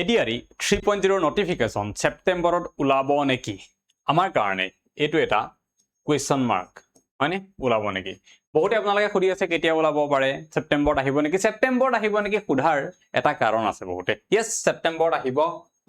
ADRE 3.0 notification সেপ্টেম্বৰত ওলাব নেকি আমাৰ কাৰণে এটো এটা কোৱেশ্চন মাৰ্ক হয়নে ওলাব নেকি বহুতে আপোনালোকে খুদি আছে কেতিয়া ওলাব পাৰে সেপ্টেম্বৰত আহিব নেকি খুধাৰ এটা কাৰণ আছে বহুতে yes সেপ্টেম্বৰত আহিব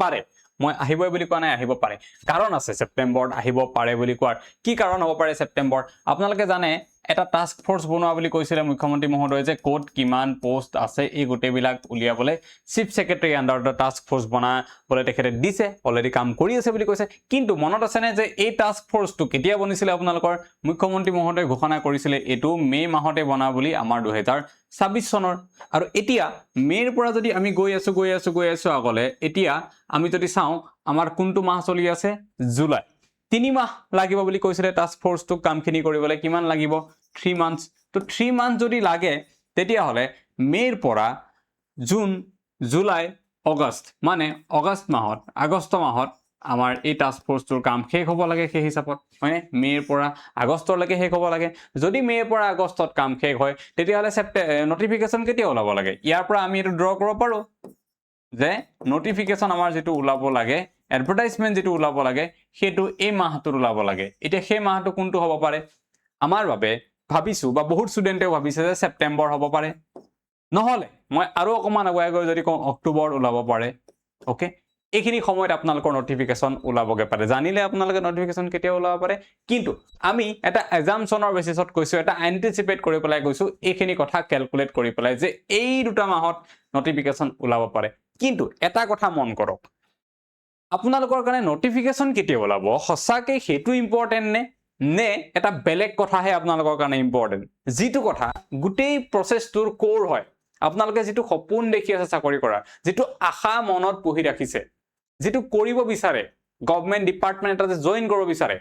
পাৰে মই আহিবই বুলি কোৱা নাই আহিব পাৰে কাৰণ আছে সেপ্টেম্বৰত আহিব পাৰে বুলি কোৱাৰ কি কাৰণ হ'ব পাৰে সেপ্টেম্বৰ আপোনালোকে জানে এটা টাস্ক ফোৰ্স বনোৱা বুলি কৈছিলে মুখ্যমন্ত্ৰী মহোদয় যে কোড কিমান পোষ্ট আছে এই গোটেইবিলাক উলিয়াবলৈ chief secretary under the task force বনাবলৈ তেখেতে দিছে অলৰেডি কাম কৰি আছে বুলি কৈছে কিন্তু মনত আছে নে যে এই টাস্ক ফোর্সটো কেতিয়া বনিছিলে আপোনালোকৰ মুখ্যমন্ত্ৰী মহোদয় ঘোষণা কৰিছিলে এটো মে মাহতে বনা বুলি আমাৰ 2026 চনৰ আৰু এতিয়া মেৰ পৰা যদি আমি গৈ আছো আগলে এতিয়া আমি যদি চাও আমাৰ কোনটো মাহ চলি আছে জুলাই 3 মাহ লাগিব বুলি কৈছিলে টাস্ক ফোর্স তো কামখিনি কৰিবলৈ কিমান লাগিব 3 মান্থস তো 3 মান্থ যদি লাগে তেতিয়া হলে মেৰ পৰা জুন জুলাই আগষ্ট মানে আগষ্ট মাহত আগষ্ট মাহত আমাৰ এই টাস্ক ফোৰ্স তোৰ কাম শেষ হ'ব লাগে সেই হিচাপত মানে মেৰ পৰা আগষ্টলৈকে শেষ হ'ব লাগে যদি মেৰ পৰা আগষ্টত কাম শেষ হয় তেতিয়া হলে নোটিফিকেশন কেতিয়া ওলাব লাগে ইয়াৰ পৰা আমি এটো ড্ৰ কৰিব পাৰো যে নোটিফিকেশন আমাৰ যেটো ওলাব লাগে এডভাৰটাইজমেন্ট যেটো ওলাব লাগে হেতু এই মাহটোৰ ওলাব লাগে এতিয়া সেই মাহটো কোনটো হ'ব পাৰে আমাৰ বাবে ভাবিছো বা বহুত ষ্টুডেন্টে ভাবিছে যে সেপ্টেম্বৰ হ'ব পাৰে নহলে মই আৰু অকমান আগুৱাই গৈ যদি কওঁ অক্টোবৰ ওলাব পাৰে ওকে এইখিনি সময়ত আপোনালোকৰ নোটিফিকেশন ওলাবগে পাৰে জানিলে আপোনালোকে নোটিফিকেশন কেতিয়া ওলাব পাৰে কিন্তু আমি এটা এজাম্পশনৰ বেসিছত কৈছো এটা এন্টিসিপেট কৰি পেলাই কৈছো এইখিনি কথা ক্যালকুলেট কৰি পেলাই যে এই দুটা মাহত নোটিফিকেশন ওলাব পাৰে কিন্তু এটা কথা মন কৰক আপোনালোকৰ কাৰণে নোটিফিকেশন কেতিয়া ওলাব হসাকে হেতু ইম্পৰ্টেন্ট নে এটা বেলেগ কথাহে আপোনালোকৰ কাৰণে ইম্পৰ্টেন্ট যেটো কথা গুটেই প্ৰসেছটোৰ কোৰ হয় আপোনালোকে যেটো সপোন দেখি আছে চাকৰি কৰা যেটো আশা মনত পহি ৰাখিছে যেটো কৰিব বিচাৰে গভৰ্ণমেন্ট ডিপাৰ্টমেন্ট এটা জয়েন কৰিব বিচাৰে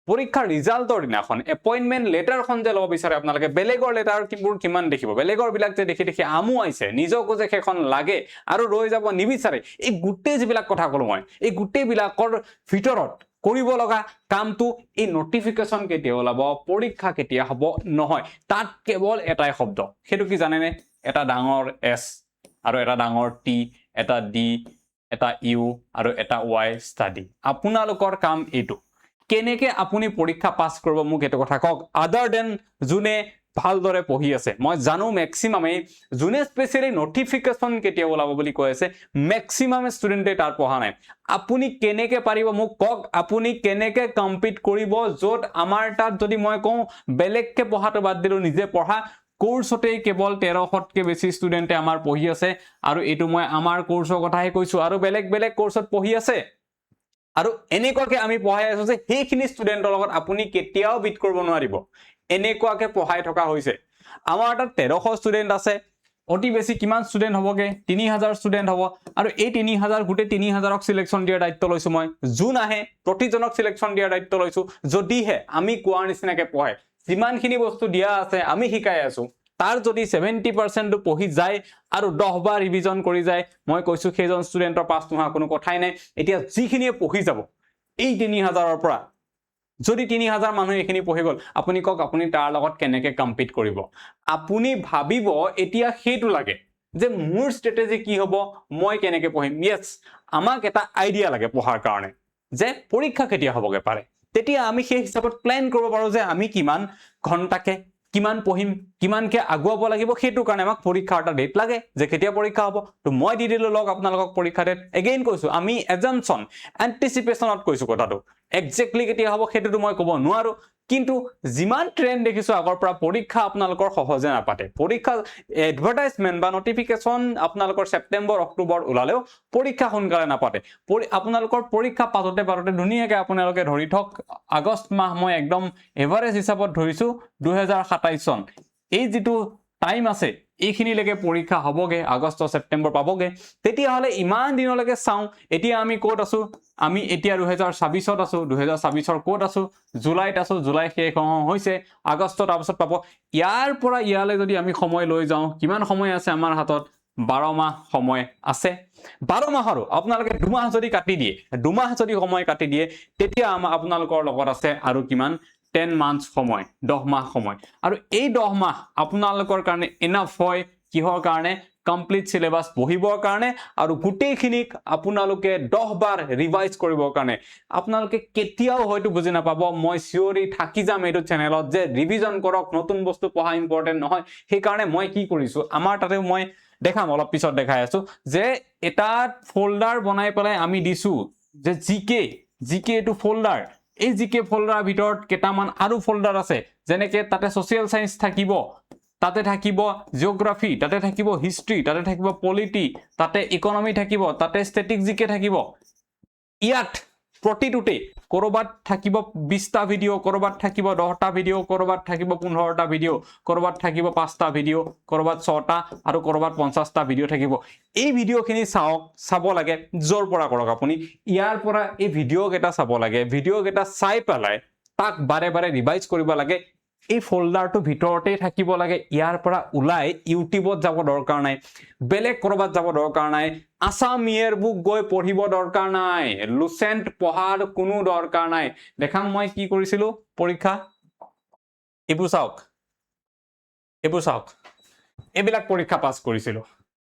পৰীক্ষাৰ ৰিজাল্টৰ দিনাখন এপয়েন্টমেন্ট লেটাৰখন যে লব বিচাৰে আপোনালোকে বেলেগৰ লেটাৰ কিমান দেখিব বেলেগৰ বিলাক যে দেখি আমু আইছে নিজকো যে সেইখন লাগে আৰু ৰৈ যাব নিবিচাৰে এই গুটেই যিবিলাক কথা কলো মই এই গুটেই বিলাকৰ ভিতৰত কৰিব লগা কামটো এই নোটিফিকেশন কেতিয়া ওলাব পৰীক্ষা কেতিয়া হ'ব নহয় তাত কেৱল এটাই শব্দ হেতু কি জানেনে এটা ডাঙৰ এস আৰু এটা ডাঙৰ টি এটা ডি এটা ইউ আৰু এটা ওয়াই ষ্টাডি আপোনালোকৰ কাম এটো কেনেকে আপুনি পৰীক্ষা পাস কৰিব মোক এটো কথা কক আদাৰ দেন জুনে ভালদৰে পঢ়ি আছে মই জানো ম্যাক্সিমামে জুনে স্পেশালি নোটিফিকেশন কেতিয়া ওলাব বুলি কৈ আছে ম্যাক্সিমাম ষ্টুডেন্টে তাৰ পঢ়া নাই আপুনি কেনেকে পাৰিব মোক কক আপুনি কেনেকে কম্পিট কৰিব যত আমাৰ তাত যদি মই কওঁ বেলেগকে পঢ়াটো বাদ দিলো নিজে পঢ়া কোৰ্সতে কেৱল 1300তকে বেছি ষ্টুডেন্টে আমাৰ পঢ়ি আছে আৰু এটো মই আমাৰ কোৰ্সৰ কথাহে কৈছো আৰু বেলেগ কোৰ্সত পঢ়ি আছে আৰু এনেকুৱাকে আমি পঢ়াই আছো যে সেইখিনি ষ্টুডেন্টৰ লগত আপুনি কেতিয়াও বিট কৰিব নোৱাৰিব এনেকুৱাকে পঢ়াই থকা হৈছে আমাৰ তাত 1300 ষ্টুডেন্ট আছে অতি বেছি কিমান ষ্টুডেন্ট হবগে 3000 ষ্টুডেন্ট হ'ব আৰু এই 3000 গুটে 3000ক সিলেকশন দিয়াৰ দায়িত্ব লৈছো মই জুন আহে প্ৰতিজনক সিলেকশন দিয়াৰ দায়িত্ব লৈছো যদিহে আমি কোৱাৰ নিচিনাকে পঢ়াই যিমানখিনি বস্তু দিয়া আছে আমি শিকাই আছো তাৰ যদি 70% টো পঢ়ি যায় আৰু 10 বাৰ ৰিভিজন কৰি যায় মই কৈছো সেইজন ষ্টুডেন্টৰ পাছ নোহা কোনো কথাই নাই এতিয়া যিখিনিয়ে পঢ়ি যাব এই 3000ৰ পৰা যদি 3000 মানুহ এখিনি পঢ়ি গল আপুনি কক আপুনি তাৰ লগত কেনেকে কম্পিট কৰিব আপুনি ভাবিব এতিয়া হেতু লাগে যে মোৰ ষ্ট্ৰেটেজি কি হ'ব মই কেনেকে পঢ়িম yes আমাক এটা আইডিয়া লাগে পঢ়াৰ কাৰণে যে পৰীক্ষা কেতিয়া হ'বগে পাৰে তেতিয়া আমি সেই হিচাপত প্ল্যান কৰিব পাৰো যে আমি কিমান ঘণ্টাকে কিমান পঢ়িম কিমানকে আগুৱাব লাগিব হেতু কাৰণে আমাক পৰীক্ষাৰ এটা ডেট লাগে যে কেতিয়া পৰীক্ষা হ'ব তো মই দি দিলো লগ আপোনালোকক পৰীক্ষা ডেট এগেইন কৈছো আমি এজাম্পশন এন্টিসিপেশনত কৈছো কথাটো এক্স্যাক্টলি কেতিয়া হ'ব হেতুটো মই ক'ব নোৱাৰো কিন্তু যিমান ট্ৰেন্ড দেখিছো আগৰ পৰা পৰীক্ষা আপোনালোকৰ সহজে নাপাতে পৰীক্ষা এডভাৰটাইজমেন্ট বা নোটিফিকেশন আপোনালোকৰ সেপ্টেম্বৰ অক্টোবৰ ওলালেও পৰীক্ষা সোনকালে নাপাতে আপোনালোকৰ পৰীক্ষা পাততে ধুনিয়াকে আপোনালোকে ধৰি থক আগষ্ট মাহ মই একদম এভাৰেজ হিচাপত ধৰিছো 2027 চন এই যেটো টাইম আছে এইখিনিলৈকে পৰীক্ষা হ'বগে আগষ্ট সেপ্টেম্বৰ পাবগে তেতিয়া হলে ইমান দিনলৈকে চাও এতিয়া আমি কোড আছো আমি এতিয়া 2026ত আছো 2026ৰ কোড আছো জুলাইত আছো জুলাই শেষ হৈছে আগষ্টত তাৰপিছত পাব ইয়াৰ পৰা ইয়ালে যদি আমি সময় লৈ যাও কিমান সময় আছে আমাৰ হাতত 12 মাহ সময় আছে 12 মাহৰো আপোনালোকে 2 মাহ যদি কাটি দিয়ে 2 মাহ যদি সময় কাটি দিয়ে তেতিয়া আপোনালোকৰ লগত আছে আৰু কিমান 10 months সময় 10 মাহ সময় আৰু এই 10 মাহ আপোনালোকৰ কাৰণে এনাফ হয় কিহৰ কাৰণে কমপ্লিট সিলেবাস পঢ়িবৰ কাৰণে আৰু গোটেইখিনিক আপোনালোকে 10 বাৰ ৰিভাইজ কৰিবৰ কাৰণে আপোনালোকে কেতিয়াও হয়তো বুজি নাপাব মই সিওৰি থাকি যাম এইটো চেনেলত যে ৰিভিজন কৰক নতুন বস্তু পঢ়া ইম্পৰ্টেন্ট নহয় সেই কাৰণে মই কি কৰিছো আমাৰ তাতে মই দেখাম অলপ পিছত দেখাই আছো যে এটা ফোল্ডাৰ বনাই পেলাই আমি দিছো যে জিকে এটো ফোল্ডাৰ এই জিকে ফোল্ডাৰৰ ভিতৰত কেটামান আৰু ফোল্ডাৰ আছে যেনেকে তাতে সোশ্যাল সায়েন্স থাকিব তাতে থাকিব জিওগ্ৰাফি তাতে থাকিব হিষ্ট্ৰী তাতে থাকিব পলিটি তাতে ইকোনমি থাকিব তাতে ষ্টেটিক জিকে থাকিব ইয়াত প্ৰতিটোতে কৰবাত থাকিব 20টা ভিডিও কৰবাত থাকিব 10টা ভিডিও কৰবাত থাকিব 15টা ভিডিও কৰবাত থাকিব 5টা ভিডিও কৰবাত 6টা আৰু কৰবাত 50টা ভিডিও থাকিব এই ভিডিওখিনি চাব লাগে জোৰ পৰা কৰক আপুনি ইয়াৰ পৰা এই ভিডিও কেটা চাব লাগে ভিডিও কেটা চাই পেলাই তাক বাৰে বাৰে ৰিভাইজ কৰিব লাগে এই ফোল্ডাৰটো ভিতৰতে থাকিব লাগে ইয়াৰ পৰা উলাই ইউটিউবত যাব দৰকাৰ নাই বেলেগ কৰবাত যাব দৰকাৰ নাই আসাম ইয়াৰ বুক গৈ পঢ়িব দৰকাৰ নাই লুসেন্ট পঢ়াৰ কোনো দৰকাৰ নাই দেখাম মই কি কৰিছিলো পৰীক্ষা এবোৰ চাওক এবিলাক পৰীক্ষা পাস কৰিছিলো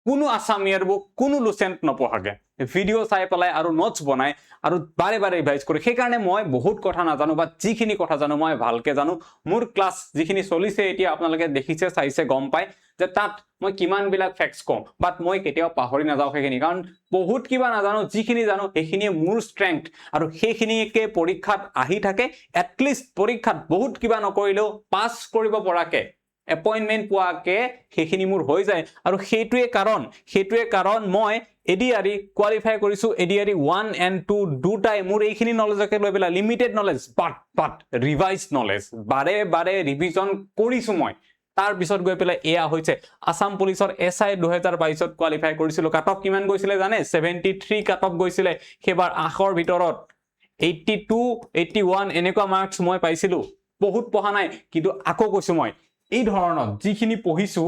কোনো আসাম ইয়াৰ বুক কোনো লুসেন্ট নপঢ়াগে ভিডিও চাই পেলাই আৰু নোটস বনাই আৰু বাৰে বাৰে ৰিভাইজ কৰি সেই কাৰণে মই বহুত কথা নাজানো বা যিখিনি কথা জানো মই ভালকে জানো মোৰ ক্লাস যিখিনি চলিছে এতিয়া আপোনালোকে দেখিছে চাইছে গম পায় যে তাত মই কিমান বিলাক ফ্যাক্টস কম বাট মই কেতিয়াও পাহৰি নাযাও সেইখিনি কাৰণ বহুত কিবা নাজানো যিখিনি জানো সেইখিনি মোৰ ষ্ট্ৰেংথ আৰু সেইখিনিকে পৰীক্ষাত আহি থাকে এটলিষ্ট পৰীক্ষাত বহুত কিবা নকৰিলেও পাস কৰিব পৰাকে এপয়েন্টমেন্ট পোৱাকে সেইখিনি মোৰ হৈ যায় আৰু সেইটোৱে কাৰণ মই এডিআৰই কোৱালিফাই কৰিছো এডিআৰই 1 and 2 দুটাই মোৰ এইখিনি নলেজকে লৈ পেলা লিমিটেড নলেজ বাট ৰিভাইজ নলেজ বাৰে বাৰে ৰিভিজন কৰিছো মই তাৰ পিছত গৈ পেলাই এয়া হৈছে আসাম পুলিচৰ এসআই 2022 ত কোৱালিফাই কৰিছিল কাটঅফ কিমান গৈছিলে জানে 73 কাটঅফ গৈছিলে হেবাৰ আখৰ ভিতৰত 82 81 এনেকুৱা মাৰ্কস মই পাইছিলো বহুত পঢ়া নাই কিন্তু আকৌ কৈছো মই এই ধৰণৰ যিখিনি পঢ়িছো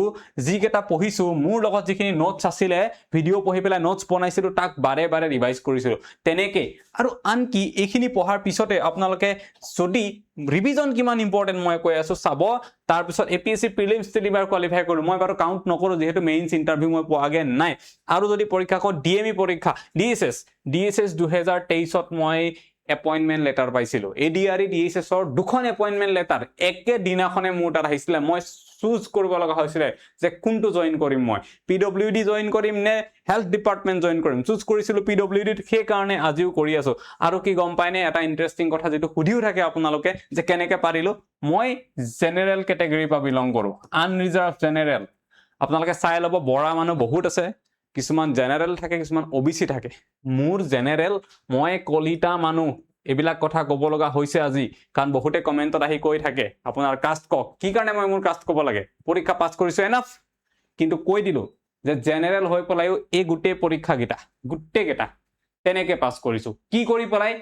যিকেটা পঢ়িছো মোৰ লগত যিখিনি নোটস আছিল ভিডিও পঢ়ি পেলাই নোটস বনাইছিলো তাক বাৰে বাৰে ৰিভাইজ কৰিছিলো তেনেকে আৰু আনকি এইখিনি পঢ়াৰ পিছতে আপোনালোকে যদি ৰিভিজন কিমান ইম্পৰ্টেন্ট মই কৈ আছো চাব তাৰ পিছত এপিএসসি প্ৰিলিমছ টেলিবাৰ কোৱালিফাই কৰিলো মই বাৰু কাউন্ট নকৰো যেহেতু মেইনছ ইন্টাৰভিউ মই পোৱাগে নাই আৰু যদি পৰীক্ষা ক ডিএমই পৰীক্ষা ডিএসএস 2023 ত মই এপয়েন্টমেন্ট লেটাৰ পাইছিলো এডিআৰই ডিএসএস ৰ দুখন এপয়েন্টমেন্ট লেটাৰ একে দিনাখনে মোৰ তাত আহিছিল মই চুজ কৰিব লগা হৈছিল যে কোনটো জয়েন কৰিম মই পিডব্লিউডি জয়েন কৰিম নে হেলথ ডিপাৰ্টমেন্ট জয়েন কৰিম চুজ কৰিছিলো পিডব্লিউডি সেই কাৰণে আজিও কৰি আছো আৰু কি গম পাইনে এটা ইন্টাৰেষ্টিং কথা যেটো সুধিও থাকে আপোনালোকে যে কেনেকে পাৰিলো মই জেনাৰেল ক্যাটাগৰী পা বিলং কৰো আনৰিজাৰ্ভ জেনাৰেল আপোনালোকে চাই লব বড়া মানুহ বহুত আছে কিছুমান জেনাৰেল থাকে কিছুমান ওবিসি থাকে মোৰ জেনাৰেল মই কলিতা মানুহ এবিলাক কথা কব লগা হৈছে আজি কাৰণ বহুতে কমেন্টত আহি কৈ থাকে আপোনাৰ কাষ্ট কক কি কাৰণে মই মোৰ কাষ্ট কব লাগে পৰীক্ষা পাস কৰিছো এনাফ কিন্তু কৈ দিলো যে জেনাৰেল হৈ পলাইও এই গুটে পৰীক্ষা গিটা তেনেকে পাস কৰিছো কি কৰি পলাই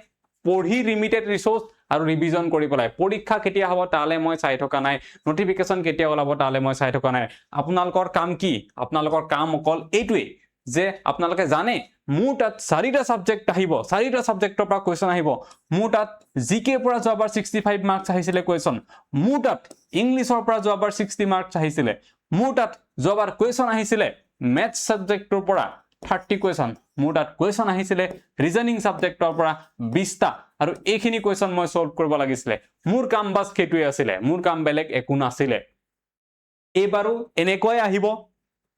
পঢ়ি লিমিটেড ৰিসোৰ্স আৰু ৰিভিজন কৰি পলাই পৰীক্ষা কেতিয়া হ'ব তালে মই চাই থকা নাই নোটিফিকেশন কেতিয়া ওলাব তালে মই চাই থকা নাই আপোনালোকৰ কাম কি আপোনালোকৰ কাম অকল এইটোৱে যে আপোনালোকে জানে মোৰ তাত 4টা সাবজেক্ট আহিব 4টা সাবজেক্টৰ পৰা কোৱেশ্চন আহিব মোৰ তাত জিকে পৰা যোৱাবাৰ 65 মাৰ্কস আহিছিলে কোৱেশ্চন মোৰ তাত ইংলিছৰ পৰা যোৱাবাৰ 60 মাৰ্কস আহিছিলে মোৰ তাত যোৱাবাৰ কোৱেশ্চন আহিছিলে ম্যাথ সাবজেক্টৰ পৰা 30 কোৱেশ্চন মোৰ তাত কোৱেশ্চন আহিছিলে ৰিজনিং সাবজেক্টৰ পৰা 20টা আৰু এইখিনি কোৱেশ্চন মই সলভ কৰিব লাগিছিলে মোৰ কাম বাস কেটুৱে আছিলে মোৰ কাম বেলেগ একো নাছিলে এবাৰো এনেকৈ আহিব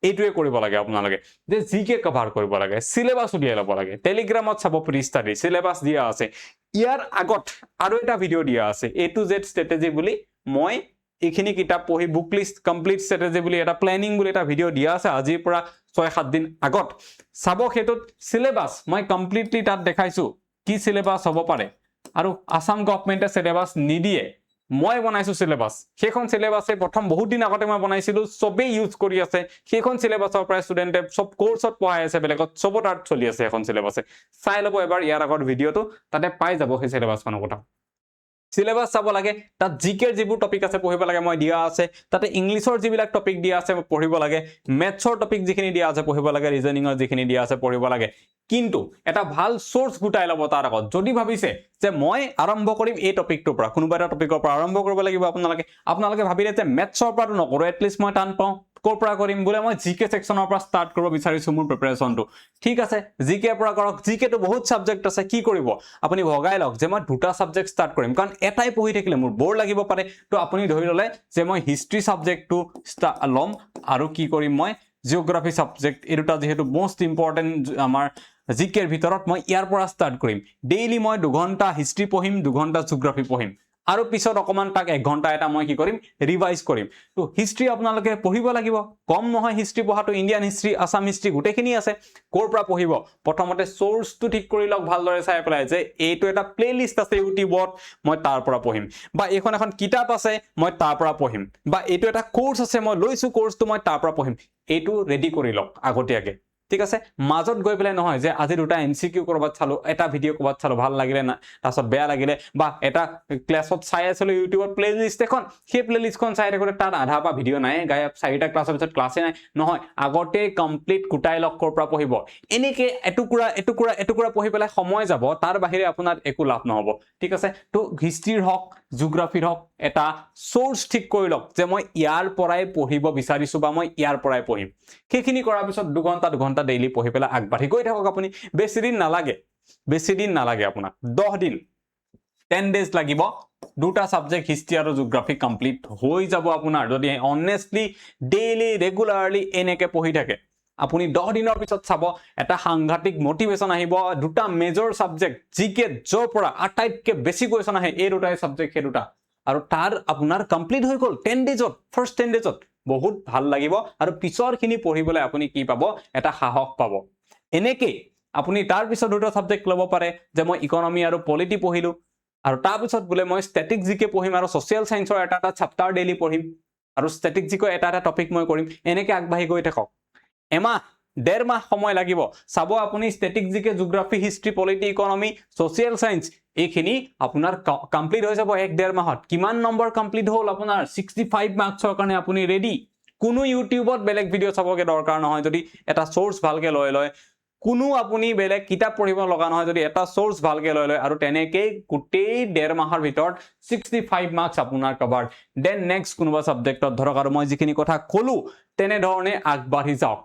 এইটোৱে কৰিব লাগে আপোনালোকে যে জিকে কভাৰ কৰিব লাগে সিলেবাস উলিয়াই লব লাগে টেলিগ্ৰামত চাব প্ৰি ষ্টাডি সিলেবাস দিয়া আছে ইয়াৰ আগত আৰু এটা ভিডিও দিয়া আছে A to Z strategy বুলি মই এইখিনি কিতাপ পঢ়ি বুক লিষ্ট কমপ্লিট strategy বুলি এটা প্ল্যানিং বুলি এটা ভিডিও দিয়া আছে আজিৰ পৰা 6-7 দিন আগত চাব হেতুত সিলেবাস মই কমপ্লিটলি তাত দেখাইছো কি সিলেবাস হ'ব পাৰে আৰু আসাম গভৰ্ণমেণ্টে সিলেবাস নিদিয়ে মই বনাইছো সিলেবাস সেইখন সিলেবাসে প্ৰথম বহুত দিন আগতে মই বনাইছিলো সবে ইউজ কৰি আছে সেইখন সিলেবাসৰ পৰা ষ্টুডেন্টে সব কোৰ্সত পঢ়াই আছে বেলেগত সবত আৰ্ট চলি আছে এখন সিলেবাসে চাই লব এবাৰ ইয়াৰ আগৰ ভিডিওটো তাতে পাই যাব সেই সিলেবাসখনৰ কথা সিলেবাস চাব লাগে তাত জিকেৰ যিবোৰ টপিক আছে পঢ়িব লাগে মই দিয়া আছে তাতে ইংলিছৰ যিবিলাক টপিক দিয়া আছে পঢ়িব লাগে ম্যাথছৰ টপিক যিখিনি দিয়া আছে পঢ়িব লাগে ৰিজনিংৰ যিখিনি দিয়া আছে পঢ়িব লাগে কিন্তু এটা ভাল সোৰ্স গুটাই লব তাৰ আগত যদি ভাবিছে যে মই আৰম্ভ কৰিম এই টপিকটোৰ পৰা কোনোবা এটা টপিকৰ পৰা আৰম্ভ কৰিব লাগিব আপোনালোকে ভাবিলে যে ম্যাথছৰ পৰা নকৰো এটলিষ্ট মই টান পাওঁ কৰ পৰা কৰিম বোলে মই জিকে সেকশনৰ পৰা ষ্টাৰ্ট কৰিব বিচাৰিছো মোৰ প্ৰিপাৰেচনটো ঠিক আছে জিকে পৰা কৰক জিকে তো বহুত সাবজেক্ট আছে কি কৰিব আপুনি ভগাই লওক যে মই দুটা সাবজেক্ট ষ্টাৰ্ট কৰিম কাৰণ এটাই পঢ়ি থাকিলে মোৰ বৰ লাগিব পাৰে তো আপুনি ধৰি ললে যে মই হিষ্ট্ৰী সাবজেক্টটো লম আৰু কি কৰিম মই জিওগ্ৰাফি সাবজেক্ট এই দুটা যেহেতু মোস্ট ইম্পৰ্টেন্ট আমাৰ জিকেৰ ভিতৰত মই ইয়াৰ পৰা ষ্টাৰ্ট কৰিম ডেইলি মই 2 ঘণ্টা হিষ্ট্ৰী পঢ়িম 2 ঘণ্টা জিওগ্ৰাফি পঢ়িম আৰু পিছত অকমান তাক 1 ঘণ্টা এটা মই কি কৰিম ৰিভাইজ কৰিম তো হিষ্ট্ৰী আপোনালোকে পঢ়িব লাগিব কম নহয় হিষ্ট্ৰী পঢ়াটো ইণ্ডিয়ান হিষ্ট্ৰী আসাম হিষ্ট্ৰী গুটেখিনি আছে কোৰ পৰা পঢ়িব প্ৰথমতে সোৰ্সটো ঠিক কৰি লওক ভালদৰে চাই পেলাই যে এইটো এটা প্লেলিষ্ট আছে ইউটিউবত মই তাৰ পৰা পঢ়িম বা এখন কিতাপ আছে মই তাৰ পৰা পঢ়িম বা এইটো এটা কোৰ্স আছে মই লৈছো কোৰ্সটো মই তাৰ পৰা পঢ়িম এইটো ৰেডি কৰি লওক আগতীয়াকে ঠিক আছে মাজত গৈ পেলাই নহয় যে আজি দুটা এমসিকিউ কৰবাত চালো এটা ভিডিও কৰবাত চালো ভাল লাগিলে না তাছত বেয়া লাগিলে বা এটা ক্লাছত চাই আছিলো ইউটিউবত প্লেলিষ্ট এখন সেই প্লেলিষ্টখন চাই থাকোতে তাত আধা পা ভিডিও নাই গায়ব চাৰিটা ক্লাছৰ পিছত ক্লাছে নাই নহয় আগতে কমপ্লিট কুটাই লক কৰ পৰা পঢ়িব এনেকে এটুকুৰা পঢ়ি পেলাই সময় যাব তাৰ বাহিৰে আপোনাৰ একো লাভ নহব ঠিক আছে তো হিষ্ট্ৰীৰ হক জিওগ্ৰাফিৰ হক এটা সোৰ্স ঠিক কৰি লওক যে মই ইয়াৰ পৰাই পঢ়িব বিচাৰিছো বা মই ইয়াৰ পৰাই পঢ়িম সেইখিনি কৰাৰ পিছত 2 ঘণ্টা ডেইলি পঢ়ি পেলাই আগবাঢ়ি গৈ থাকক আপুনি বেছি দিন নালাগে আপোনাক 10 দিন 10 ডেজ লাগিব দুটা সাবজেক্ট হিষ্ট্ৰী আৰু জিওগ্ৰাফি কমপ্লিট হৈ যাব আপোনাৰ যদি অনেষ্টলি ডেইলি ৰেগুলাৰলি এনেকে পঢ়ি থাকে আপুনি 10 দিনৰ পিছত চাব এটা সাংঘাতিক মোটিভেশন আহিব দুটা মেজৰ সাবজেক্ট জিকে জৰ পৰা আটাইতকে বেছি কোৱেশ্চন আহে এই দুটাই সাবজেক্ট হে দুটা আৰু তাৰ আপোনাৰ কমপ্লিট হৈ গল 10 ডেজত ফাৰ্স্ট 10 ডেজত বহুত ভাল লাগিব আৰু পিছৰখিনি পঢ়িবলৈ আপুনি কি পাব এটা সাহস পাব এনেকে আপুনি তাৰ পিছত দুটা সাবজেক্ট লব পাৰে যে মই ইকোনমি আৰু পলিটি পঢ়িলো আৰু তাৰ পিছত বোলে মই স্ট্যাটিক জিকে পঢ়িম আৰু সোশ্যাল সায়েন্সৰ এটা চেপ্টাৰ ডেইলি পঢ়িম আৰু স্ট্যাটিক জিকে এটা টপিক মই কৰিম এনেকে আগবাঢ়ি গৈ থাকক এমাহ 1.5 মাহ সময় লাগিব চাব আপুনি স্ট্যাটিক জিকে geography history polity economy social science এইখিনি আপোনাৰ কমপ্লিট হৈ যাব 1.5 মাহত কিমান নম্বৰ কমপ্লিট হ'ল আপোনাৰ 65 মাৰ্কছৰ কাৰণে আপুনি ৰেডি কোনো ইউটিউবত বেলেগ ভিডিও চাবগে দৰকাৰ নহয় যদি এটা সোৰ্স ভালকে লয় কোনো আপুনি বেলেগ কিতাপ পঢ়িব লগা নহয় যদি এটা সোৰ্স ভালকে লয় আৰু তেনেকে গুটেই 1.5 মাহৰ ভিতৰত 65 মাৰ্কছ আপোনাৰ কভাৰ্ড দেন নেক্সট কোনোবা সাবজেক্টত ধৰক আৰু মই যিখিনি কথা কলো তেনে ধৰণে আগবাঢ়ি যাওক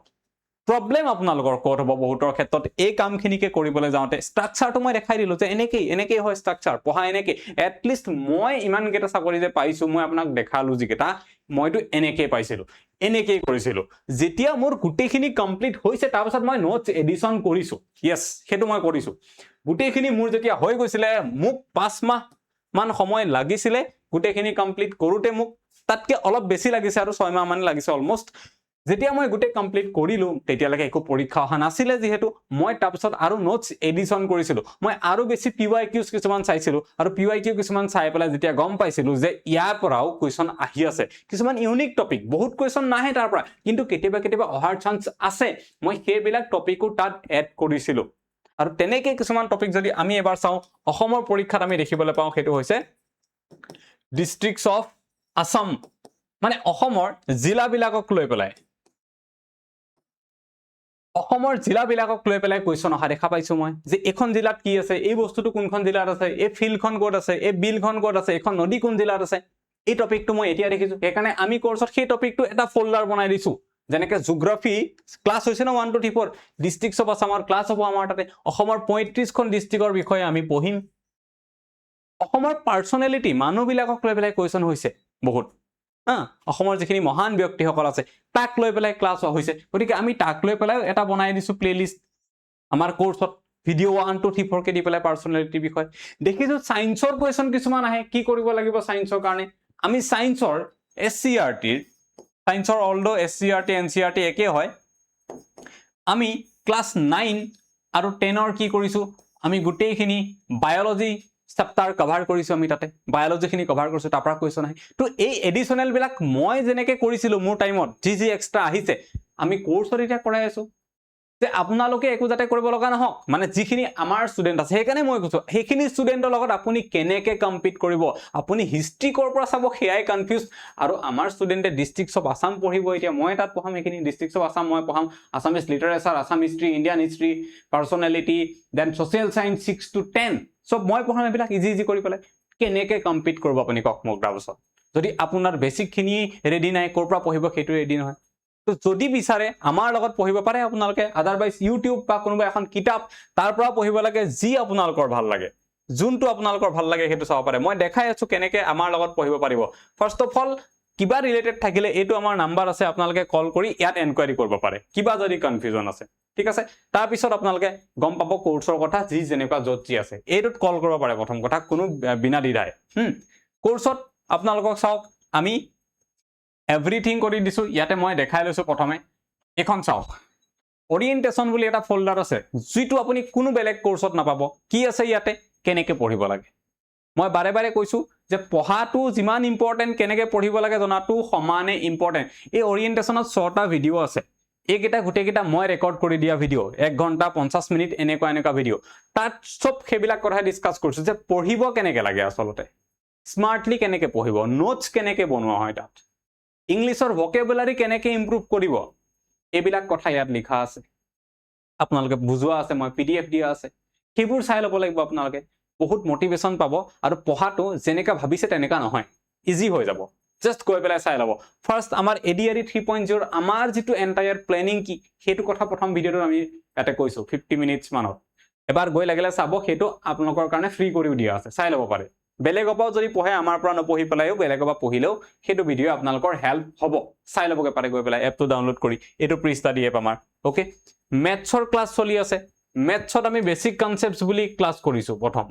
প্ৰবলেম আপোনালোকৰ কোট হ'ব বহুতৰ ক্ষেত্ৰত এই কামখিনিকে কৰিবলৈ যাওঁতে ষ্ট্ৰাকচাৰটো মই দেখাই দিলো যে এনেকেই হয় ষ্ট্ৰাকচাৰ পঢ়া এনেকে এট লিষ্ট মই ইমান কেটা চাকৰি যে পাইছো মই আপোনাক দেখালো যিকেটা মইতো এনেকেই পাইছিলো এনেকেই কৰিছিলো যেতিয়া মোৰ গুটেখিনি কমপ্লিট হৈছে তাৰ পিছত মই নোটছ এডিশন কৰিছো ইয়েস হেতু মই কৰিছো গুটেখিনি মোৰ যেতিয়া হৈ গৈছিলে মোক 5 মাহ মান সময় লাগিছিলে গুটেখিনি কমপ্লিট কৰোতে মোক তাতকে অলপ বেছি লাগিছে আৰু 6 মাহ মান লাগিছে অলমোস্ট যেতিয়া মই গুটে কমপ্লিট কৰিলো তেতিয়ালৈকে একো পৰীক্ষা অহা নাছিলে যেহেতু মই তাৰপিছত আৰু নোটছ এডিশন কৰিছিলো মই আৰু বেছি পিৱাইকিউজ কিছুমান চাইছিলো আৰু পিৱাইকিউ কিছুমান চাই পেলাই যেতিয়া গম পাইছিলো যে ইয়াৰ পৰাও কোৱেশ্চন আহি আছে কিছুমান ইউনিক টপিক বহুত কোৱেশ্চন নাহে তাৰ পৰা কিন্তু কেতিয়াবা অহাৰ চান্স আছে মই সেইবিলাক টপিকও তাত এড কৰিছিলো আৰু তেনেকে কিছুমান টপিক যদি আমি এবাৰ চাও অসমৰ পৰীক্ষাত আমি দেখিবলৈ পাওঁ সেইটো হৈছে ডিস্ট্ৰিক্টস অফ আসাম মানে অসমৰ জিলাবিলাকক লৈ পেলাই অসমৰ জিলাবিলাকক লৈ পেলাই কোৱেশ্চন অহা দেখা পাইছো মই যে এখন জিলাত কি আছে এই বস্তুটো কোনখন জিলাত আছে এই ফিল্ডখন ক'ত আছে এই বিলখন ক'ত আছে এখন নদী কোন জিলাত আছে এই টপিকটো মই এতিয়া দেখিছো সেইকাৰণে আমি কোৰ্সত সেই টপিকটো এটা ফোল্ডাৰ বনাই দিছো যেনেকে জিওগ্ৰাফি ক্লাছ হৈছে না 1 2 3 4 ডিস্ট্ৰিক্টস অফ আসামৰ ক্লাছ হ'ব আমাৰ তাতে অসমৰ 35 খন ডিস্ট্ৰিক্টৰ বিষয়ে আমি পঢ়িম অসমৰ পাৰ্সোনালিটি মানুহবিলাকক লৈ পেলাই কোৱেশ্চন হৈছে বহুত অসমৰ যিখিনি মহান ব্যক্তিসকল আছে তাক লৈ পেলাই ক্লাছ হৈছে গতিকে আমি তাক লৈ পেলাই এটা বনাই দিছো প্লেলিষ্ট আমাৰ কোৰ্সত ভিডিও 1 2 3 4 কে দি পেলাই পাৰ্সোনালিটি বিষয় দেখিছো সায়েন্সৰ কোৱেশ্চন কিছুমান আহে কি কৰিব লাগিব সায়েন্সৰ কাৰণে আমি সায়েন্সৰ এসসিআৰটি সায়েন্সৰ অলদো এসসিআৰটি এনসিআৰটি একে হয় আমি ক্লাস 9 আৰু 10 ৰ কি কৰিছো আমি গুটেইখিনি বায়োলজি চেপ্টাৰ কভাৰ কৰিছো আমি তাতে বায়োলজি খিনি কভাৰ কৰিছো তাৰপৰা কোৱেশ্চন আহে তো এই এডিশনাল বিলাক মই যেনেকে কৰিছিলো মোৰ টাইমত জি এক্সট্ৰা আহিছে আমি কোৰ্সত এতিয়া কৰাই আছো যে আপোনালোকে একো যাতে কৰিব লগা নহওক মানে যিখিনি আমাৰ ষ্টুডেন্ট আছে সেইকাৰণে মই কৈছো সেইখিনি ষ্টুডেন্টৰ লগত আপুনি কেনেকে কম্পিট কৰিব আপুনি হিষ্ট্ৰী কৰ পৰা চাব হেয়াই কনফিউজ আৰু আমাৰ ষ্টুডেন্টে ডিস্ট্ৰিক্টস অফ আসাম পঢ়িব এতিয়া মই তাত পঢ়াম এইখিনি ডিস্ট্ৰিক্টস অফ আসাম মই পঢ়াম Assamese literature Assam history Indian history personality then social science 6 to 10 সব মই পঢ়াম এবিলাক ইজি কৰি পেলাই কেনেকে কম্পিট কৰিব আপুনি কক মোক দাবছত যদি আপোনাৰ বেসিক খিনি ৰেডি নাই কৰ পৰা পঢ়িব সেইটো ৰেডি নহয় তো যদি বিচাৰে আমাৰ লগত পঢ়িব পাৰে আপোনালোকে আদাৰৱাইজ ইউটিউব বা কোনোবা এখন কিতাপ তাৰ পৰা পঢ়িব লাগে যি আপোনালোকৰ ভাল লাগে যোনটো আপোনালোকৰ ভাল লাগে সেইটো চাব পাৰে মই দেখাই আছো কেনেকৈ আমাৰ লগত পঢ়িব পাৰিব ফাৰ্স্ট অফ অল কিবা ৰিলেটেড থাকিলে এইটো আমাৰ নাম্বাৰ আছে আপোনালোকে কল কৰি ইয়াত এনকুৱাৰী কৰিব পাৰে কিবা যদি কনফিউজন আছে ঠিক আছে তাৰ পিছত আপোনালোকে গম পাব কোৰ্সৰ কথা যি যেনেকুৱা যত যি আছে এইটোত কল কৰিব পাৰে প্ৰথম কথা কোনো বিনা দ্বিধাই কোৰ্সত আপোনালোকক চাওক আমি এভৰিথিং কৰি দিছো ইয়াতে মই দেখাই লৈছো প্ৰথমে এখন চাওক ওৰিয়েন্টেশন বুলি এটা ফোল্ডাৰ আছে যিটো আপুনি কোনো বেলেগ কোৰ্সত নাপাব কি আছে ইয়াতে কেনেকৈ পঢ়িব লাগে মই বাৰে বাৰে কৈছো যে পঢ়াটো যিমান ইম্পৰ্টেন্ট কেনেকৈ পঢ়িব লাগে জনাটো সমানে ইম্পৰ্টেন্ট এই ওৰিয়েন্টেশনত 6টা ভিডিও আছে এইকেইটা গোটেইকেইটা মই ৰেকৰ্ড কৰি দিয়া ভিডিও 1 ঘণ্টা 50 মিনিট এনেকুৱা ভিডিও তাত সব সেইবিলাক কথা ডিসকাস কৰিছো যে পঢ়িব কেনেকৈ লাগে আসলতে স্মাৰ্টলি কেনেকৈ পঢ়িব নোটস কেনেকৈ বনোৱা হয় তাত ইংলিছৰ ভকেবুলাৰি কেনেকৈ ইমপ্ৰুভ কৰিব এইবিলাক কথা ইয়াত লিখা আছে আপোনালোকে বুজোৱা আছে মই পিডিএফ দিয়া আছে সেইবোৰ চাই ল'ব লাগিব আপোনালোকে বহুত মোটিভেশন পাব আৰু পঢ়াটো যেনেকা ভাবিছে তেনেকা নহয় ইজি হৈ যাব জাস্ট গৈ পেলাই চাই ল'ব ফাৰ্স্ট আমাৰ এডিআৰই 3.0 আমাৰ যেটো এন্টায়াৰ প্ল্যানিং কি হেতু কথা প্ৰথম ভিডিওটো আমি ইয়াতে কৈছো 50 মিনিটস মানত এবাৰ গৈ লাগিলে চাব হেতু আপোনালোকৰ কাৰণে ফ্ৰী কৰিও দিয়া আছে চাই ল'ব পাৰে বেলেগৰ পৰা যদি পঢ়ে আমাৰ পৰা নপঢ়ি পেলাইও বেলেগৰ পৰা পঢ়িলেও হেতু ভিডিও আপোনালোকৰ হেল্প হ'ব চাই ল'বগে পাৰে গৈ পেলাই এপটো ডাউনলোড কৰি এটো প্ৰি ষ্টাডি এপ আমাৰ ওকে ম্যাথছৰ ক্লাছ চলি আছে ম্যাথছত আমি বেসিক কনসেপ্টস বুলি ক্লাছ কৰিছো প্ৰথম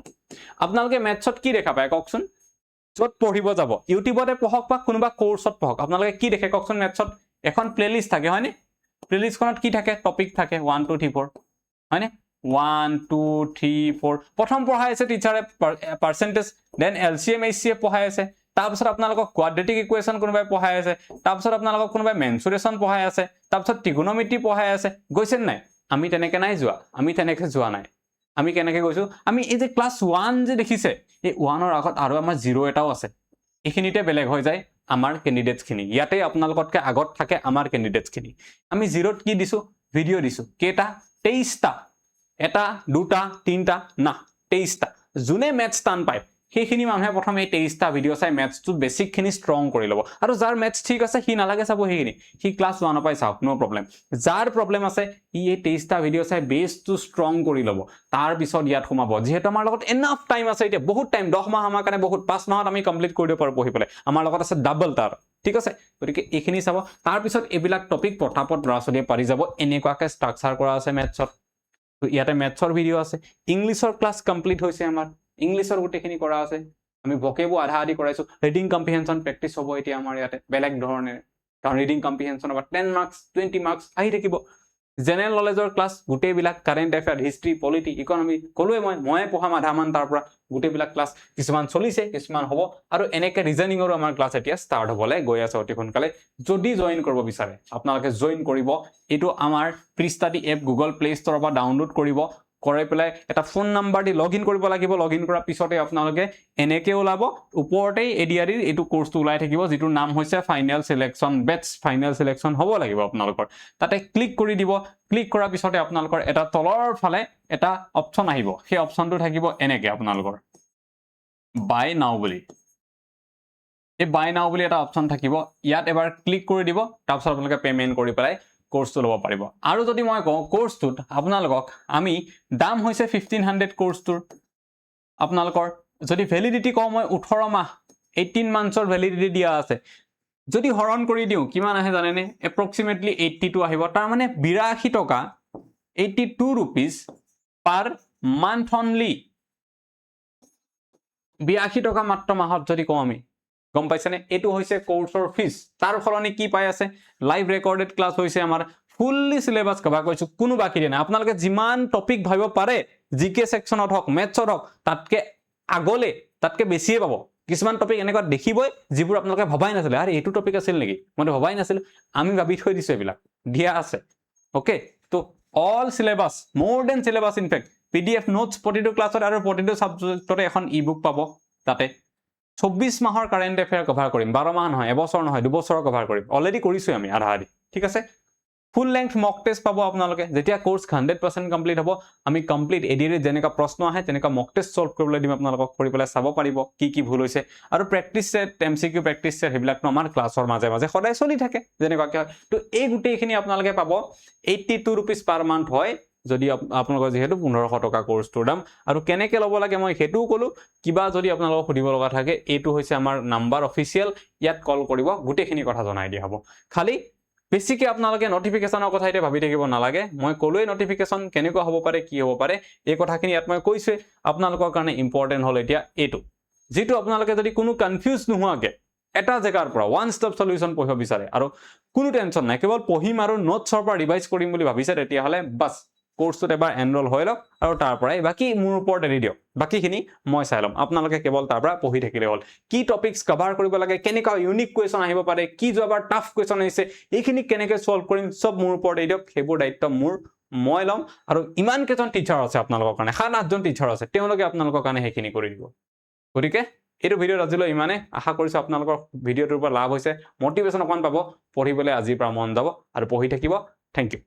আপোনালোকে ম্যাথছত কি দেখা পায় কওকচোন যত পঢ়িব যাব ইউটিউবতে পঢ়ক বা কোনোবা কোৰ্সত পঢ়ক আপোনালোকে কি দেখে কওকচোন ম্যাথছত এখন প্লেলিস্ট থাকে হয়নে প্লেলিস্টখনত কি থাকে টপিক থাকে 1 2 3 4 হয়নে 1 2 3 4 প্ৰথম পঢ়াই আছে টিচাৰে পাৰ্সেন্টেজ দেন এলসিএম এইচসিএফ পঢ়াই আছে তাৰপিছত আপোনালোকক কোৱাড্ৰেটিক ইকুৱেশ্যন কোনোবাই পঢ়াই আছে তাৰপিছত আপোনালোকক কোনোবাই মেনচুৰেশ্যন পঢ়াই আছে তাৰপিছত ট্ৰিগোনোমেট্ৰি পঢ়াই আছে গৈছেন নাই আমি তেনেকে নাই যোৱা আমি তেনেকে যোৱা নাই আমি কেনেকে গৈছো আমি এই যে ক্লাস 1 যে দেখিছে এই 1 ৰ আগত আৰু আমাৰ 0 এটাও আছে এখিনিতে বেলেগ হৈ যায় আমাৰ ক্যান্ডিডেটস খিনি ইয়াতে আপোনালোকতকে আগত থাকে আমাৰ ক্যান্ডিডেটস খিনি আমি 0ত কি দিছো ভিডিও দিছো কেটা 23টা এটা দুটা তিনটা না 23টা জুনে ম্যাথছ টান পায় সেইখিনি মানুহে প্ৰথমে এই 23টা ভিডিও চাই ম্যাথছটো বেসিক খিনি স্ট্ৰং কৰি লব আৰু যাৰ ম্যাথছ ঠিক আছে হি নালাগে চাব সেইখিনি হি ক্লাস 1 পাই চাওক নো প্ৰবলেম যাৰ প্ৰবলেম আছে ই এই 23টা ভিডিও চাই বেসটো স্ট্ৰং কৰি লব তাৰ পিছত ইয়াত সোমাব যেহেতু আমাৰ লগত এনাফ টাইম আছে এতিয়া বহুত টাইম 10 মাহ আমাৰ কাৰণে বহুত 5 মাহত আমি কমপ্লিট কৰি দিব পাৰো পঢ়ি পেলাই আমাৰ লগত আছে ডাবল তাৰ ঠিক আছে গতিকে এইখিনি চাব তাৰ পিছত এবিলাক টপিক পটাপট ৰাছলিয়ে পাৰি যাব এনেকুৱাকে ষ্ট্ৰাকচাৰ কৰা আছে ম্যাথছত তো ইয়াতে ম্যাথছৰ ভিডিও আছে ইংলিছৰ ক্লাস কমপ্লিট হৈছে আমাৰ ইংলিছৰ গোটেখিনি কৰা আছে আমি ভকেবু আধা আধি কৰাইছো ৰিডিং কম্প্ৰিহেনশন প্ৰেক্টিস হ'ব এতিয়া আমাৰ ইয়াতে বেলেগ ধৰণে কাৰণ ৰিডিং কম্প্ৰিহেনশন অবা 10 মাৰ্কস 20 মাৰ্কস আহি থাকিব জেনাৰেল নলেজৰ ক্লাস গোটেইবিলাক current affair history polity economy কলোৱে মই পঢ়াম আধামান তাৰ পৰা গোটেইবিলাক ক্লাস কিছুমান চলিছে কিছুমান হ'ব আৰু এনেকে ৰিজনিংৰো আমাৰ ক্লাস এতিয়া ষ্টাৰ্ট হ'বলে গৈ আছে অতি সোনকালে যদি জয়েন কৰিব বিচাৰে আপোনালোকে জয়েন কৰিব এটো আমাৰ pre study app Google Play ষ্টৰৰ পৰা ডাউনলোড কৰিব কৰি পেলাই এটা ফোন নাম্বাৰ দি লগইন কৰিব লাগিব লগইন কৰাৰ পিছতে আপোনালোকে এনেকে ওলাব ওপৰতে এডিআৰই এটো কোৰ্সটো ওলাই থাকিব যেটো নাম হৈছে final selection bets final selection হ'ব লাগিব আপোনালোকৰ তাতে ক্লিক কৰি দিব ক্লিক কৰাৰ পিছতে আপোনালোকৰ এটা তলৰ ফালে এটা অপচন আহিব সেই অপচনটো থাকিব এনেকে আপোনালোকৰ বাই নাও বুলি এই বাই নাও বুলি এটা অপচন থাকিব ইয়াত এবাৰ ক্লিক কৰি দিব তাৰপিছত আপোনালোকে পেমেন্ট কৰি পেলাই কোৰ্সটো ল'ব পাৰিব আৰু যদি মই কওঁ কোৰ্সটোত আপোনালোকক আমি দাম হৈছে 1500 কোৰ্সটোৰ আপোনালোকৰ যদি ভ্যালিডিটি কওঁ মই 18 মাহ 18 মান্থছৰ ভ্যালিডিটি দিয়া আছে যদি হৰণ কৰি দিও কিমান আহে জানেনে এপ্ৰক্সিমেটলি 82 আহিব তাৰ মানে 82 টকা 82 rupees per month only 82 টকা মাত্ৰ মাহত যদি কওঁ আমি গম পাইছানে এটো হৈছে কোৰ্সৰ ফিস তাৰ ফলনি কি পাই আছে লাইভ ৰেকৰ্ডেড ক্লাস হৈছে আমাৰ ফুললি সিলেবাস কভাৰ কৰিছো কোনো বাকি নাই আপোনালোকে যিমান টপিক ভাবিব পাৰে জিকে সেকশনত হক ম্যাথছত হক তাতকে আগলে তাতকে বেছিয়ে পাব কিছুমান টপিক এনেকুৱা দেখিবই যিবোৰ আপোনালোকে ভাবাই নাছিল আৰে এটো টপিক আছিল নেকি মই ভাবাই নাছিল আমি ভাবি থৈ দিছো এবিলাক দিয়া আছে ওকে তো all syllabus more than syllabus in fact PDF notes প্ৰতিটো ক্লাছত আৰু প্ৰতিটো সাবজেক্টৰে এখন ইবুক পাব তাতে 24 মাহৰ কাৰেন্ট এফেয়াৰ কভাৰ কৰিম 12 মাহ নহয় এবছৰ নহয় দুবছৰ কভাৰ কৰিম অলৰেডি কৰিছো আমি আধা আধি ঠিক আছে ফুল লেংথ মক টেষ্ট পাব আপোনালোকে যেতিয়া কোৰ্স 100% কমপ্লিট হ'ব আমি কমপ্লিট এডিৰে যেনেকা প্ৰশ্ন আহে তেনেকা মক টেষ্ট সলভ কৰিবলৈ দিম আপোনালোকক কৰি পেলাই চাব পাৰিব কি ভুল হৈছে আৰু practice set MCQ practice set হেবিলাকনো আমাৰ ক্লাছৰ মাজে মাজে সদায় চলি থাকে যেনেকা তো এই গুটেইখিনি আপোনালোকে পাব 82 रुपीस পাৰ মান্থ হয় যদি আপোনালোকৰ যেহেতু 1500 টকা কোৰ্সটোৰ দাম আৰু কেনেকে ল'ব লাগে মই হেতুও কলো কিবা যদি আপোনালোকক সুধিব লগা থাকে এটো হৈছে আমাৰ নাম্বাৰ অফিচিয়েল ইয়াত কল কৰিব গুটেইখিনি কথা জনাই দিয়া হ'ব খালি বেছিকে আপোনালোকে নোটিফিকেশনৰ কথা এটা ভাবি থাকিব নালাগে মই কলোই নোটিফিকেশন কেনেকুৱা হ'ব পাৰে কি হ'ব পাৰে এই কথাখিনি ইয়াত মই কৈছে আপোনালোকৰ কাৰণে ইম্পৰ্টেন্ট হল এতিয়া এটো যেটো আপোনালোকে যদি কোনো কনফিউজ নোহোৱাকে এটা জেগাৰ পৰা ওয়ান ষ্টপ সলিউশন পঢ়িব বিচাৰে আৰু কোনো টেনচন নাই কেৱল পঢ়িম আৰু নোটছৰ পৰা ৰিভাইজ কৰিম বুলি ভাবিছে তেতিয়া হলে বাস কোৰ্সটোত এবাৰ এনৰোল হৈ লওক আৰু তাৰ পৰাই বাকি মোৰ ওপৰত এৰি দিয়ক বাকিখিনি মই চাই লম আপোনালোকে কেৱল তাৰ পৰা পঢ়ি থাকিলে হ'ল কি টপিকস কভাৰ কৰিব লাগে কেনেকা ইউনিক কোৱেশ্চন আহিব পাৰে কি জবাৰ টাফ কোৱেশ্চন আহিছে এইখিনি কেনেকৈ সলভ কৰিম সব মোৰ ওপৰত এৰি দিয়ক হেবোৰ দায়িত্ব মোৰ মই লম আৰু ইমান কেজন টিচাৰ আছে আপোনালোকৰ কাৰণে 7-8 জন টিচাৰ আছে তেওঁলোকে আপোনালোকৰ কাৰণে হেখিনি কৰি দিব গতিকে এইটো ভিডিও আজিলৈ ইমানে আশা কৰিছো আপোনালোকৰ ভিডিওটোৰ পৰা লাভ হৈছে মোটিভেশন অকমান পাব পঢ়িবলৈ আজিৰ পৰা মন যাব আৰু পঢ়ি থাকিব থ্যাংক ইউ